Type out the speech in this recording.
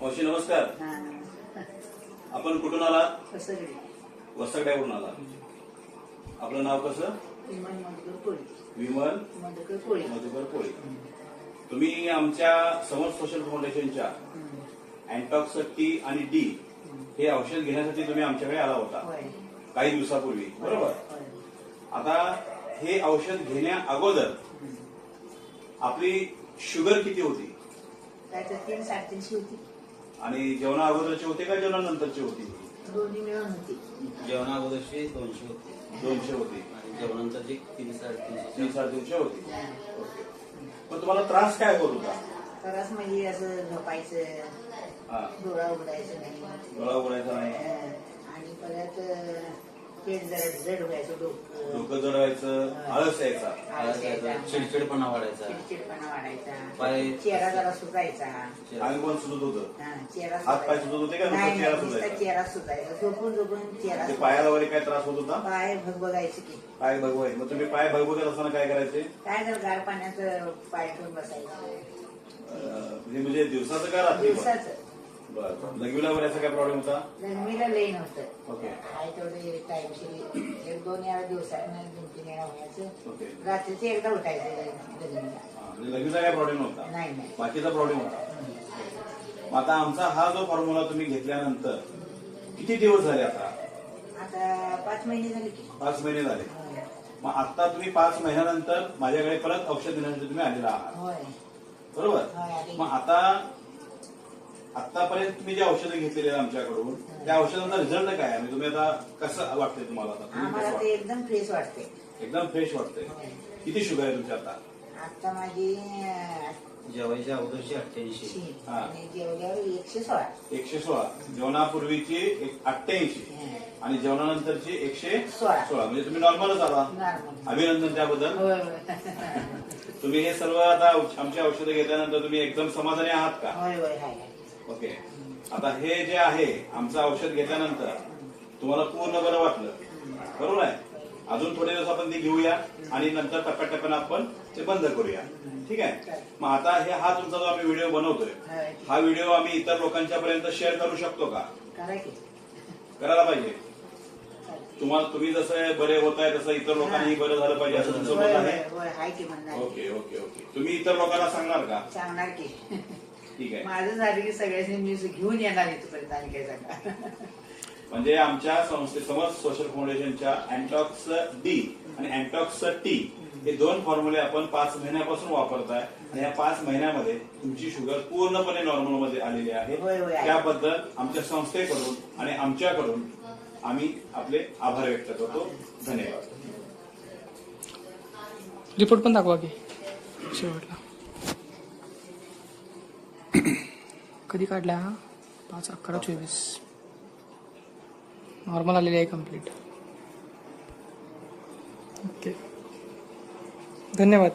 मावशी नमस्कार. आपण कुठून आला? वसगड्यावरून आला. आपलं नाव कसं? विमल मधुकर कोळी. तुम्ही आमच्या समर सोशल फाउंडेशनच्या अँटॉक्स टी आणि डी हे औषध घेण्यासाठी तुम्ही आमच्याकडे आला होता काही दिवसापूर्वी, बरोबर? आता हे औषध घेण्या अगोदर आपली शुगर किती होती? 300-350 होती. आणि जेवणा अगोदरची होते का जेवणानंतरची होती? दोन्ही मिळून होती. जेवणा अगोदरची 200 होती. 200 होती आणि जेवणानंतरची 300-350 होती. ओके. पण तुम्हाला त्रास काय होत होता? त्रास म्हणजे असं झोपायचं, डोळा उघडायचं नाही, डोळा उघडायचा नाही, आणि परत पेट जड व्हायचं, डोकं जड व्हायचं, आळस यायचा, चिडचिडपणा वाढायचा, चेहरा जरा सुजायचा. अंग पण सुजत होतं, चेहरा हात पाय सुजत होते का? चेहरा सुजायचा, झोपून चेहरा. पायाला वगैरे काय त्रास होत होता? पाय भगबगायचे की पाय भगवाय. मग तुम्ही पाय भगवत असताना काय करायचे? काय जर गार पाण्याचं पाय ठेवून बसायचं. म्हणजे दिवसाचं का रात्री? दिवसाचं. बरं. लघवीला वगैरे असा काय प्रॉब्लेम होता? लग्नीला लई नव्हतं. ओके. काय तेवढे टाइमशी 1-2 वेळा दिवसात 2-3 वेळा व्हायचं. ओके. रात्रीचं एकदा उठायचं लग्नीला. म्हणजे लघवीचा काय प्रॉब्लेम नव्हता? नाही. बाकीचा प्रॉब्लेम होता. मग आता आमचा हा जो फॉर्म्युला तुम्ही घेतल्यानंतर किती दिवस झाले? आता 5 महिने झाले की. 5 महिने झाले. मग आता तुम्ही 5 महिन्यानंतर माझ्याकडे परत औषध देण्यासाठी तुम्ही आलेला आहात, बरोबर? मग आतापर्यंत तुम्ही जे औषधं घेतलेली आहेत आमच्याकडून, त्या औषधांचा रिझल्ट काय आहे? तुम्ही आता कसं वाटतंय तुम्हाला? आम्हाला ते एकदम फ्रेश वाटते. एकदम फ्रेश वाटतंय. किती शुगर आहे तुमची आता? आता माझी जेवायच्या अगोदरची 88 आणि जेवल्यावर 116. 116. जेवणापूर्वीची 88 आणि जेवणानंतरची 116. म्हणजे तुम्ही नॉर्मलच आला. अभिनंदन त्याबद्दल. तुम्ही हे सर्व आता आमची औषधं घेतल्यानंतर तुम्ही एकदम समाधानी आहात का? ओके. आता हे जे आहे आमचं औषध घेतल्यानंतर तुम्हाला पूर्ण बरं वाटलं, बरोबर आहे? अजून थोडे दिवस आपण ते घेऊया आणि नंतर टप्प्याटप्प्यानं आपण ते बंद करूया, ठीक आहे? मग आता हा तुमचा जो आम्ही व्हिडिओ बनवतोय, हा व्हिडिओ आम्ही इतर लोकांच्या पर्यंत शेअर करू शकतो का? करायला पाहिजे. तुम्ही जसं बरे होत आहे तसं इतर लोकांनाही बरं झालं पाहिजे असं तुमचं मत आहे? Okay okay okay. तुम्ही इतर लोकांना सांगणार का? सांगणार की. ठीक आहे. माझं झालं की सगळ्यांनी मी घेऊन येणार इथपर्यंत. आणि काय सांगा, म्हणजे आमच्या संस्थे समर सोशल फाउंडेशनच्या अँटॉक्स डी आणि अँटॉक्स टी हे 2 फॉर्म्युले आपण 5 महिन्यापासून वापरताय आणि या 5 महिन्यामध्ये तुमची शुगर पूर्णपणे नॉर्मल मध्ये आलेली आहे. त्याबद्दल आमच्या संस्थेकडून आणि आमच्याकडून आम्ही आपले आभार व्यक्त करतो. धन्यवाद. रिपोर्ट पण दाखवा की शेवटला. कधी काढला? 5/11/24. नॉर्मल आलेली आहे कम्प्लीट. ओके, धन्यवाद.